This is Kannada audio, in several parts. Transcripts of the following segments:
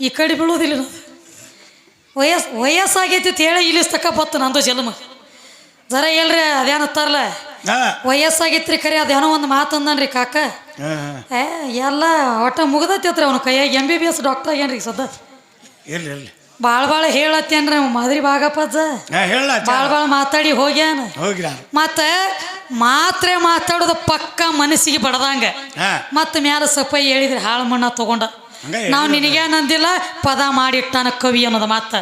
ಈ ಕಡೆ ಬೀಳೋದಿಲ್ಲ. ವಯಸ್ಸಾಗೈತಿ ಹೇಳಿ ಇಲ್ಲಿ ತಕ್ಕ ಬತ್ತು ನಂದು ಜನ್ಮ. ಜರ ಹೇಳ್ರಿ ಅದೇನತ್ತಾರಲ್ಲ, ವಯಸ್ಸಾಗೈತ್ರಿ ಖರೆ ಅದೇನೋ ಒಂದು ಮಾತಂದನ್ರಿ ಕಾಕ. ಎಲ್ಲ ಒಟ್ಟ ಮುಗ್ದೈತಿ ಅವನ ಕೈಯಾಗ MBBS ಡಾಕ್ಟರ್ ಆಗ್ಯಾನ್ರಿ ಸದ್ದ. ಭಾಳ ಹೇಳತ್ತೇನ್ರಿ ಮಾದರಿ ಭಾಗಪ್ಪಜ್ಜ, ಭಾಳ ಮಾತಾಡಿ ಹೋಗ್ಯಾನ. ಮತ್ತೆ ಮಾತಾಡೋದು ಪಕ್ಕ ಮನಸ್ಸಿಗೆ ಬಡದಂಗ. ಮತ್ತೆ ಮ್ಯಾಲ ಸಪೈ ಹೇಳಿದ್ರಿ ಹಾಳು ಮಣ್ಣ ತಗೊಂಡ. ನಾವು ನಿನಗೇನಂದಿಲ್ಲ, ಪದ ಮಾಡಿಟ್ಟಾನ ಕವಿ ಅನ್ನೋದು ಮಾತ.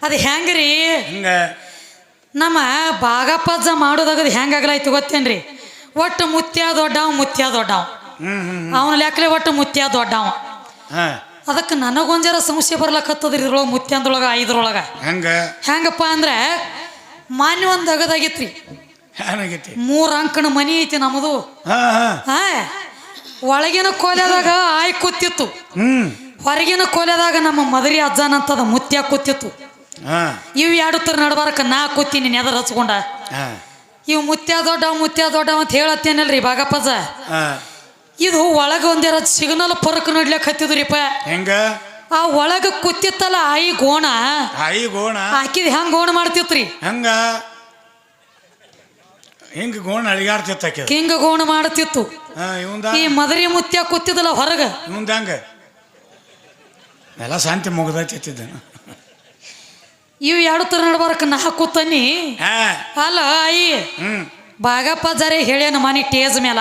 ಅದು ಹೆಂಗ್ರಿ ನಮ್ಮ ಭಾಗಪ್ಪಜ್ಜ ಮಾಡೋದಾಗದು ಹೆಂಗಾಗ್ಲಾಯ್ತು ಗೊತ್ತೇನ್ರಿ? ಒಟ್ಟು ಮುತ್ಯ ದೊಡ್ಡವ ಅವನ ಲೆಕ್ಕಲೆ ಒಟ್ಟು ಮುತ್ಯ ದೊಡ್ಡವ. ಅದಕ್ಕೆ ನನಗೊಂಜರ ಸಮಸ್ಯೆ ಬರ್ಲಕತ್ತದ್ರಿ ಇದ್ರೊಳಗೆ ಮುತ್ಯಂದೊಳಗ 5ರೊಳಗ. ಹೆಂಗಪ್ಪ ಅಂದ್ರೆ ಮಾನ್ಯ ಒಂದು ಅಗದಾಗಿತ್ರಿ, 3 ಅಂಕಣ ಮನಿ ಐತಿ ನಮ್ಮದು. ಒಳಗಿನ ಕೋಲೆದಾಗ ಆಯ್ ಕೂತಿತ್ತು, ಹೊರಗಿನ ಕೋಲೆದಾಗ ನಮ್ಮ ಮದರಿ ಅಜ್ಜನಂತದ ಮುತ್ಯ ಕೂತಿತ್ತು. ಇವು 2 ತರ ನಡ್ಬಾರಕ ನಾ ಕೂತೀನಿ ನೆದರ್ ಹಚ್ಕೊಂಡ. ಇವು ಮುತ್ಯ ದೊಡ್ಡವ ಅಂತ ಹೇಳತ್ತೇನಲ್ರಿ ಭಾಗಪ್ಪಜ್ಜ. ಇದು ಒಳಗ ಒಂದೇರ ಸಿಗ್ನಲ್ ಪರಕ್ ನೋಡ್ಲಿಕ್ಕೆ ಹತ್ತಿದ್ರಿಪ್ಪ. ಹೆಂಗ ಆ ಒಳಗ ಕೂತಿತ್ತಲ್ಲ ಆಯಿ ಗೋಣ ಹಾಕಿದ್ ಹೆಂಗ್ ಗೋಣ ಮಾಡ್ತಿತ್ರಿ? ಹಿಂಗ ಗೋಣ ಅಳಿಗಾಡ್ತಿತ್ತ, ಹಿಂಗ ಗೋಣ ಮಾಡ್ತಿತ್ತು. ಈ ಮದರಿ ಮುತ್ಯ ಕೂತಿದ್ದಲ್ಲ ಹೊರಗ, ಹಂಗ ಎಲ್ಲ ಶಾಂತಿ ಮುಗ್ದೈತಿದ್ದ. ಇವು 2 ತರ ನಡ್ಬಾರಕ ನಾ ಕೂತನಿ ಅಲ್ಲ ಆಯಿ. ಭಾಗಪ್ಪಜ್ಜರೇ ಹೇಳ್ಯಾನ ಮನಿ ಟೇಜ್ ಮೇಲ,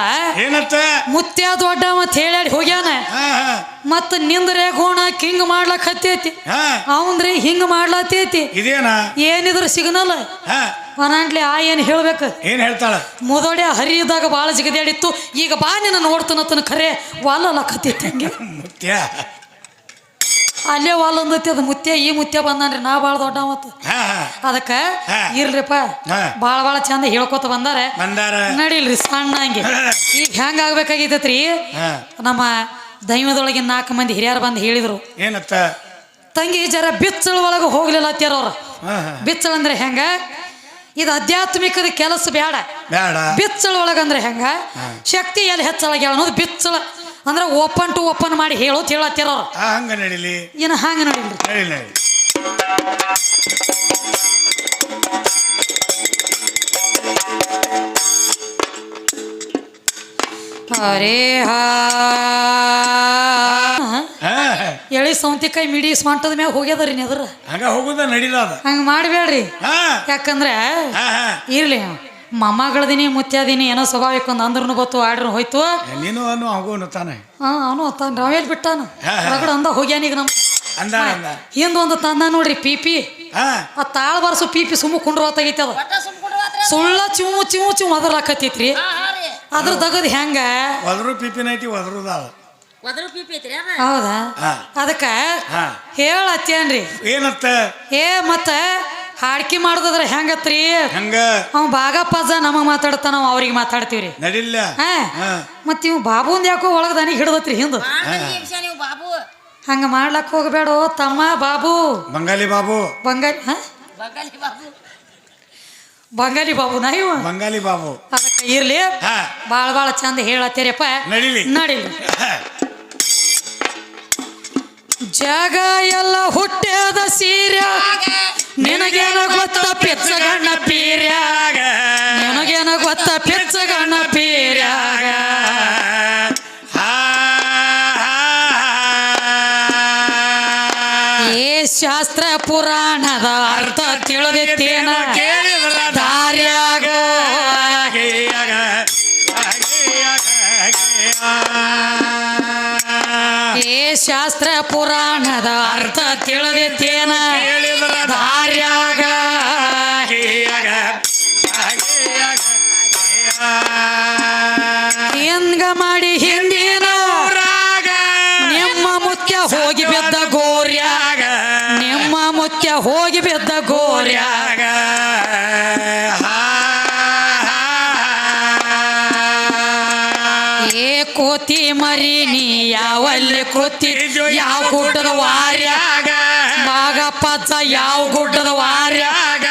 ಮುತ್ಯ ದೊಡ್ಡ ಮತ್ ಹೇಳ್ಯಾಡಿ ಹೋಗ್ಯಾನ. ಮತ್ತ ನಿಂದ್ರೆ ಗೋಣ ಹಿಂಗ್ ಮಾಡ್ಲಕ್ ಹತ್ತೈತಿ, ಅವಂದ್ರಿ ಹಿಂಗ್ ಮಾಡ್ಲತ್ತೈತಿ. ಏನಿದ್ರು ಸಿಗ್ನಲ್ ಅನಾಂಟ್ಲಿ ಆ ಏನ್ ಹೇಳ್ಬೇಕು? ಏನ್ ಹೇಳ್ತಾಳ? ಮುದೋಡೆ ಹರಿದಾಗ ಬಾಳ ಜಿಗದಾಡಿತ್ತು, ಈಗ ಬಾ ನಿನ್ನ ನೋಡ್ತಾನತನ ಖರೆ ವಾಲಕತ್ತೈತಿ. ಹಂಗೆ ಮುತ್ಯ ಅಲ್ಲೇ ವಾಲ್ ಅಂದತಿ. ಅದು ಮುತ್ಯ ಈ ಮುತ್ಯ ಬಂದಾನ್ರಿ, ನಾ ಭಾಳ ದೊಡ್ಡ ಮತ್ತ. ಅದಕ್ಕ ಇರ್ಲಿಪ್ಪ, ಭಾಳ ಚಂದ ಹೇಳ್ಕೊತ ಬಂದಾರ. ನಡಿಲ್ರಿ ಸಣ್ಣ ಹಂಗೆ. ಈಗ ಹೆಂಗ ಆಗ್ಬೇಕಾಗಿತ್ತೈತ್ರಿ? ನಮ್ಮ ದೈವದೊಳಗಿನ 4 ಮಂದಿ ಹಿರಿಯರು ಬಂದು ಹೇಳಿದ್ರು, ಏನತ್ತ ತಂಗಿ ಜರ ಬಿಚ್ಚಳ ಒಳಗೆ ಹೋಗ್ಲಿಲ್ಲ ಅತ್ಯಾರ ಅವ್ರ. ಬಿಚ್ಚಳ ಅಂದ್ರೆ ಹೆಂಗ? ಇದು ಆಧ್ಯಾತ್ಮಿಕದ ಕೆಲಸ ಬೇಡ. ಬಿಚ್ಚಳ ಒಳಗಂದ್ರೆ ಹೆಂಗ? ಶಕ್ತಿ ಎಲ್ಲಿ ಹೆಚ್ಚಳಾಗ್ಯಾವ ಅನ್ನೋದು ಬಿಚ್ಚಳ ಅಂದ್ರೆ ಓಪನ್ ಟು ಓಪನ್ ಮಾಡಿ ಹೇಳೋದು ಹೇಳತ್ತಾರ ಅವ್ರು. ಹಂಗ ನಡಿಲಿ ಏನ ಹಂಗ ನಡಿಲ್ರಿ. ಅರೇ ಎಳಿ ಸೌಂತಿಕಾಯಿ ಮಿಡಿ ಸ್ವಂಟದ ಮ್ಯಾಗ ಹೋಗ್ಯದ್ರಿ ನೆದ್ರ. ಹಂಗ ಹೋಗುದ ನಡಿಲ, ಹಂಗ ಮಾಡ್ಬೇಡ್ರಿ. ಯಾಕಂದ್ರೆ ಇರ್ಲಿ ಮೊಮ್ಮಗಳದಿನಿ ಮುತ್ಯಾದಿನಿ ಏನೋ ಸ್ವಾಭಾವಿಕ ಒಂದು ಅಂದ್ರೂ ಗೊತ್ತು, ಆಡ್ರೂ ಹೋಯ್ತು. ನೀನು ತಾನೆ ಅವನು ನಾವೇಲ್ ಬಿಟ್ಟಾನ ರಗಡ ಅಂದ ಹೋಗ್ಯಾನ. ಈಗ ನಮ್ ಹಿಂದೊಂದು ತಂದ ನೋಡ್ರಿ ಪಿಪಿ, ಆ ತಾಳ ಬರ್ಸು ಪಿಪಿ ಸುಮ್ಮ ಕುಂಡ್ರು ಹೊತ್ತಾಗೈತಿ. ಅದ ಸುಳ್ಳ ಚಿವು ಚಿವು ಚಿವು ಅದ್ರಲಾಕತ್ತೈತ್ರಿ. ಅದ್ರ ತಗದ್ ಹೆಂಗ ಹೌದಾ? ಅದಕ್ಕ ಹೇಳತ್ತೇನ್ರಿ ಏನತ್ತ? ಮತ್ತ ಹಾಡ್ಕಿ ಮಾಡುದ್ರ ಹೆಂಗತ್ರಿ? ಅವ್ ಭಾಗಪ್ಪಜ್ಜ ನಮಗ್ ಮಾತಾಡ್ತಾನ, ನಾವ್ ಅವ್ರಿಗೆ ಮಾತಾಡ್ತೀವ್ರಿ. ನಡಿಲ್ಲ. ಮತ್ ಇವ್ ಬಾಬುಂದ್ ಯಾಕೋ ಒಳಗದಾನಿ ಹಿಡ್ದತ್ರಿ ಹಿಂದ. ಹಂಗ ಮಾಡ್ಲಕ್ ಹೋಗ್ಬೇಡ ತಮ್ಮ. ಬಾಬು ಬಂಗಾಲಿ ಬಾಬು, ಬಂಗಾಲಿ ಬಾಬು ನಾ ಇವ ಬಂಗಾಲಿ ಬಾಬು. ಅದಕ್ಕ ಇರ್ಲಿ, ಬಾಳ ಚಂದ ಹೇಳತ್ತೀರಪ್ಪ. ನಡಿಲಿ. ಜಾಗ ಎಲ್ಲ ಹುಟ್ಟ್ಯದ ಸೀರ್ಯ, ನಿನಗೇನ ಗೊತ್ತ ಪೆಚ್ಚಗಣ್ಣ ಪೀರ್ಯಾಗ, ನಿನಗೇನ ಗೊತ್ತ ಪೆಚ್ಚಗಣ್ಣ ಪೀರ್ಯಾಗ. ಏ ಶಾಸ್ತ್ರ ಪುರಾಣದ ಅರ್ಥ ತಿಳಿದಿತ್ತೇನ ದಾರ್ಯಾಗ? ಏ ಶಾಸ್ತ್ರ ಪುರಾಣದ ಅರ್ಥ ತಿಳಿದಿತ್ತೇನ ದಾರ್ಯಾಗ? ಹೆಂಗ ಮಾಡಿ ಹಿಂದಿನ ನಿಮ್ಮ ಮುತ್ಯ ಹೋಗಿ ಬಿದ್ದ ಗೋರ್ಯಾಗ, ನಿಮ್ಮ ಮುತ್ಯ ಹೋಗಿ ಬಿದ್ದ ಗೋರ್ಯಾಗ. ಏ ಕೋತಿ ಮರಿ ನೀ ಯಾವಲ್ಲಿ ಕೂತಿದ್ಯೋ, ಯಾವ ಗುಡ್ಡದ ವಾರ್ಯಾಗ? ಭಾಗಪ್ಪಜ್ಜ ಯಾವ ಗುಡ್ಡದ ವಾರ್ಯಾಗ?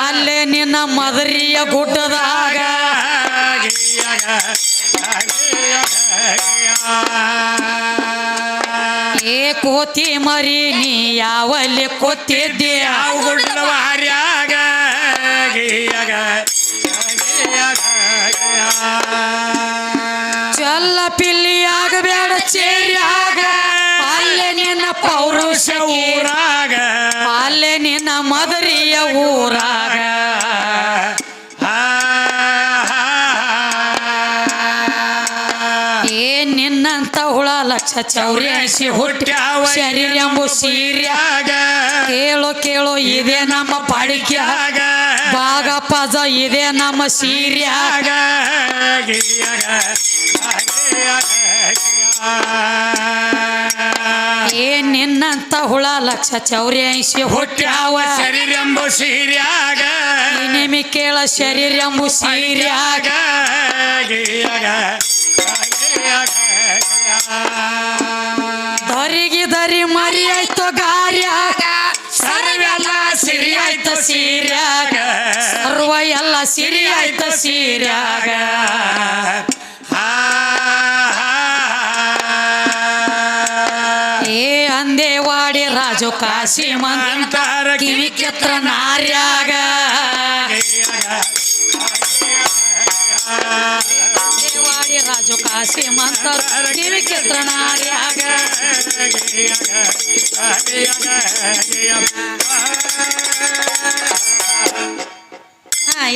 ಅಲ್ಲೇ ನಿನ್ನ ಮದರಿಯ ಗುಡ್ಡದಾಗ. ಏ ಕೋತಿ ಮರಿ ನೀ ಯಾವಲ್ಲಿ ಕೂತಿದ್ದೆ ಯಾವ ಗುಡ್ಡವ ಹರ್ಯಾಗ ಗಿಯಾಗ ಚಲ್ಲ ಪಿಲ್ಲಿಯಾಗಬೇಡ ಚೇರಿಯಾಗ ಅಲ್ಲೇ ನಿನ್ನ ಪೌರುಷ ಊರಾಗ ಅಲ್ಲೇ ನಿನ್ನ ಮದರಿಯ ಊರಾಗ ಏನ್ ನಿನ್ನಂತ ಹುಳ ಲಕ್ಷ ಚೌರ್ಯಾಸಿ ಹುಟ್ಟ್ಯಾವ ಶರೀರ ಎಂಬು ಸೀರ್ಯಾಗ ಕೇಳೋ ಕೇಳೋ ಇದೆ ನಮ್ಮ ಪಾಡಿಕ್ಯಾಗ ಬಾಗ ಪಜ ಇದೆ ನಮ್ಮ ಸೀರ್ಯಾಗ ಏನ್ ನಿನ್ನಂತ ಹುಳ ಲಕ್ಷ ಚೌರ್ಯಾಸಿ ಹುಟ್ಟ್ಯಾವ ಶರೀರ ಎಂಬು ಸೀರ್ಯಾಗ ನಿಮಿ ಕೇಳ ಶರೀರ ಎಂಬು ಸೀರ್ಯಾಗ ದರಿಗೆ ದರಿ ಮರಿ ಆಯ್ತು ಗಾರ್ಯಾಗ ಸರ್ವೆಲ್ಲ ಸಿರಿ ಆಯ್ತು ಸೀರ್ಯಾಗ ಸರ್ವ ಎಲ್ಲ ಸಿರಿ ಆಯ್ತು ಸೀರ್ಯಾಗ ಏ ಅಂದೇವಾಡಿ ರಾಜು ಕಾಶಿ ಮಂತಾರ ಕಿವಿ ಕೆತ್ರ ನಾರ್ಯಾಗ ದೇವಾಡಿ ರಾಜು ಕಾಶಿ ಮಂತಾರ ಕಿವಿ ಕೆತ್ರ ನಾರ್ಯಾಗ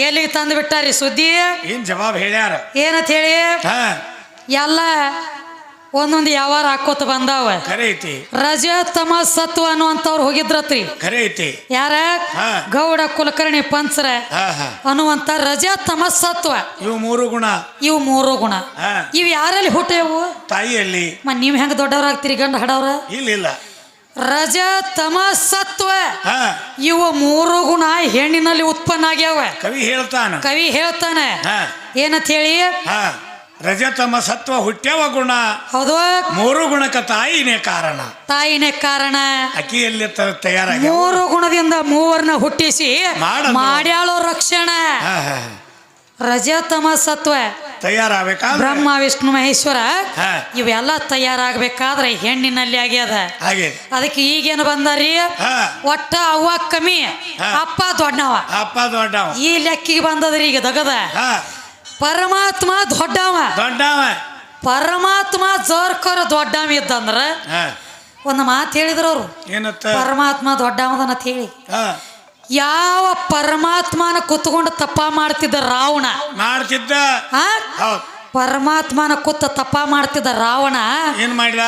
ಎಲ್ಲಿಗೆ ತಂದು ಬಿಟ್ಟಾರಿ ಸುದ್ದಿ ಏನ್ ಜವಾಬ್ ಹೇಳ್ಯಾರ ಏನಂತ ಹೇಳಿ ಎಲ್ಲ ಒಂದೊಂದು ಯಾವಾರ ಹಾಕೋತ ಬಂದಾವ ಖರೆ ಐತಿ ರಜ ತಮ ಸತ್ವ ಅನ್ನುವಂಥವ್ರು ಹೋಗಿದ್ರತ್ರಿ ಖರೆ ಐತಿ ಯಾರ ಗೌಡ ಕುಲಕರ್ಣಿ ಪಂಚರ ಅನ್ನುವಂತ ರಜ ತಮ ಸತ್ವ ಇವು ಮೂರು ಗುಣ ಇವು ಮೂರು ಗುಣ ಇವು ಯಾರಲ್ಲಿ ಹುಟ್ಟೇವು ತಾಯಿಯಲ್ಲಿ ನೀವ್ ಹೆಂಗ ದೊಡ್ಡವ್ರಾಗ್ತೀರಿ ಗಂಡ ಹಡವ್ರ ಇಲ್ಲ ರಜ ತಮ ಸತ್ವ ಇವು ಮೂರು ಗುಣ ಹೆಣ್ಣಿನಲ್ಲಿ ಉತ್ಪನ್ನ ಆಗ್ಯಾವ ಕವಿ ಹೇಳ್ತಾನೆ ಏನಂತ ಹೇಳಿ ರಜತಮ ಸತ್ವ ಹುಟ್ಟ್ಯಾವ ಗುಣ ಹೌದು ಮೂರು ಗುಣಕ ತಾಯಿನೇ ಕಾರಣ ಅಕ್ಕಿಯಲ್ಲಿ ತಯಾರಾಗಿ ಮೂರು ಗುಣದಿಂದ ಮೂವರ್ನ ಹುಟ್ಟಿಸಿ ಮಾಡ್ಯಾಳೋ ರಕ್ಷಣೆ ರಜತಮ ಸತ್ವ ತಯಾರಾಗಬೇಕಾ ಬ್ರಹ್ಮ ವಿಷ್ಣು ಮಹೇಶ್ವರ ಇವೆಲ್ಲ ತಯಾರಾಗಬೇಕಾದ್ರೆ ಹೆಣ್ಣಿನಲ್ಲಿ ಆಗ್ಯದ ಅದಕ್ಕೆ ಈಗೇನು ಬಂದಾರಿ ಒಟ್ಟ ಅವ್ವ ಕಮ್ಮಿ ಅಪ್ಪ ದೊಡ್ಡವ ಈ ಲೆಕ್ಕಿಗೆ ಬಂದದ್ರಿ ಈಗ ದಗದ ಪರಮಾತ್ಮ ದೊಡ್ಡವ ಪರಮಾತ್ಮ ಜೋರ್ಕರ ದೊಡ್ಡವ ಇದ್ದಂದ್ರ ಒಂದು ಮಾತು ಹೇಳಿದ್ರು ಅವ್ರು ಪರಮಾತ್ಮ ದೊಡ್ಡವದನ್ನತ್ ಹೇಳಿ ಯಾವ ಪರಮಾತ್ಮನ ಕುತ್ಕೊಂಡು ತಪ್ಪ ಮಾಡ್ತಿದ್ದ ರಾವಣ ಪರಮಾತ್ಮನ ಕುತ್ತ ತಪ್ಪ ಮಾಡ್ತಿದ್ದ ರಾವಣ ಏನ್ ಮಾಡಿದ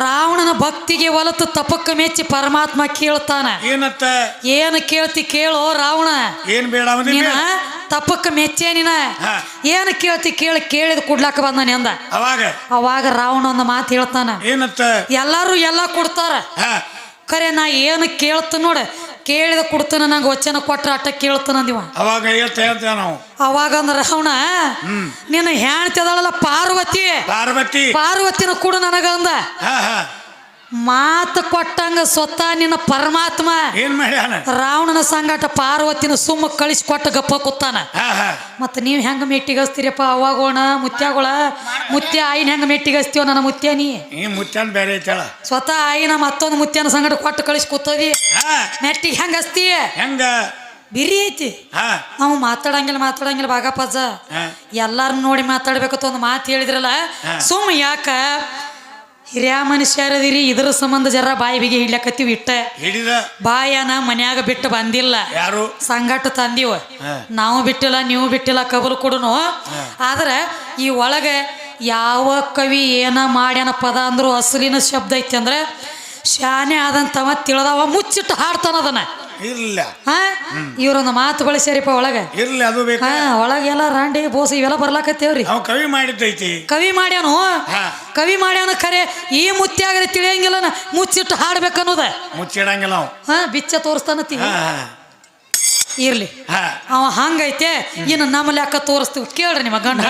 ರಾವಣನ ಭಕ್ತಿಗೆ ಹೊಲತು ತಪಕ್ಕ ಮೆಚ್ಚಿ ಪರಮಾತ್ಮ ಕೇಳ್ತಾನ ಏನು ಕೇಳ್ತಿ ಕೇಳೋ ರಾವಣ ಏನ್ ಬೇಡ ತಪಕ್ಕ ಮೆಚ್ಚೆ ನೀನ ಏನು ಕೇಳ್ತಿ ಕೇಳಿದ ಕುಡ್ಲಾಕ ಬಂದಾನೆ ಅಂದ ಅವಾಗ ರಾವಣ ಒಂದು ಮಾತು ಹೇಳ್ತಾನ ಎಲ್ಲಾರು ಎಲ್ಲ ಕೊಡ್ತಾರ ಖರೆ ನಾ ಏನು ಕೇಳ್ತ ನೋಡ ಕೇಳಿದ ಕೊಡ್ತಾನ ನಂಗೆ ವಚನ ಕೊಟ್ರ ಅಟ್ಟ ಕೇಳ್ತಾನ ಅಂದಿವ ಅವಾಗ ಅಂದ್ರ ರಾವಣ ನಿನ್ನ ಹೆಣ್ತಿದಾಳಲ್ಲ ಪಾರ್ವತಿನ ಕೂಡ ನನಗಂದ ಮಾತು ಕೊಟ್ಟಂಗ ಸ್ವತಃ ನಿನ್ನ ಪರಮಾತ್ಮ ಏನ್ ಮಾಡ್ಯಾನ ರಾವಣನ ಸಂಗಾಟ ಪಾರ್ವತಿನ ಸುಮ್ಮ ಕಳಿಸಿ ಕೊಟ್ಟ ಗಪ್ಪ ಕೂತಾನ ಮತ್ತ ನೀವ್ ಹೆಂಗ ಮೆಟ್ಟಿಗಸ್ತೀರಪ್ಪ ಅವಾಗೋಣ ಮುತ್ಯ ಆಯಿನ ಹೆಂಗ ಮೆಟ್ಟಿಗಸ್ತೀವ ನನ್ನ ಮುತ್ಯ ನೀ ಮುತ್ಯನ್ ಬೇರೆ ಐತಳ ಸ್ವತಃ ಆಯಿನ ಮತ್ತೊಂದು ಮುತ್ಯನ ಸಂಗಾಟ ಕೊಟ್ಟು ಕಳಿಸಿ ಕೂತದಿ ಮೆಟ್ಟಿಗೆ ಹೆಂಗ ಹಸ್ತಿ ಹೆಂಗ ಬಿರಿ ಐತಿ ನಾವು ಮಾತಾಡಂಗಿಲ್ಲ ಭಾಗಪ್ಪಜ್ಜ ಎಲ್ಲಾರು ನೋಡಿ ಮಾತಾಡ್ಬೇಕಂತ ಒಂದು ಮಾತು ಹೇಳಿದ್ರಲ್ಲ ಸುಮ್ಮ ಯಾಕ ಹಿರಿಯ ಮನುಷ್ಯರದಿರಿ ಇದ್ರ ಸಂಬಂಧ ಜರ ಬಾಯಿ ಬಿಗಿ ಹಿಡ್ಲಕತ್ತೀವಿ ಇಟ್ಟ ಬಾಯನ ಮನ್ಯಾಗ ಬಿಟ್ಟು ಬಂದಿಲ್ಲ ಯಾರು ಸಂಗಟ ತಂದಿವ ನಾವು ಬಿಟ್ಟಿಲ್ಲ ನೀವು ಬಿಟ್ಟಿಲ್ಲ ಕಬಲ್ ಕೊಡುನು ಆದ್ರೆ ಈ ಒಳಗೆ ಯಾವ ಕವಿ ಏನ ಮಾಡ್ಯಾನ ಪದ ಅಂದ್ರು ಅಸಲಿನ ಶಬ್ದ ಐತಿ ಅಂದ್ರೆ ಶಾನೆ ಆದಂತವ ತಿಳಿದವ ಮುಚ್ಚಿಟ್ಟು ಹಾಡ್ತಾನ ಅದನ್ನ ಇಲ್ಲ ಇವ್ರೊಂದು ಮಾತು ಬಳಸ್ಯಾರಿಪ್ಪ ಒಳಗ ಇರ್ಲಿ ಅದು ಬೇಕಾ ಒಳಗೆಲ್ಲ ರಾಂಡಿ ಬೋಸ ಇವೆಲ್ಲ ಬರ್ಲಾಕತ್ತೇವ್ರಿ ಕವಿ ಮಾಡಿದ್ದೈತಿ ಕವಿ ಮಾಡ್ಯಾನು ಖರೆ ಈ ಮುತ್ಯಾಗರೆ ತಿಳಿಯಂಗಿಲ್ಲ ಮುಚ್ಚಿಟ್ಟು ಹಾಡ್ಬೇಕನ್ನೋದ ಮುಚ್ಚಿಡಂಗಿಲ್ಲ ಬಿಚ್ಚ ತೋರಿಸ್ತಾನತಿ ಇರ್ಲಿ ಅವ ಹಂಗೈತೆ ಇನ್ನು ನಮ್ಮ ಲೆಕ್ಕ ತೋರಿಸ್ತೀವಿ ಕೇಳ್ರಿ ನಿಮ್ಮ ಗಂಡ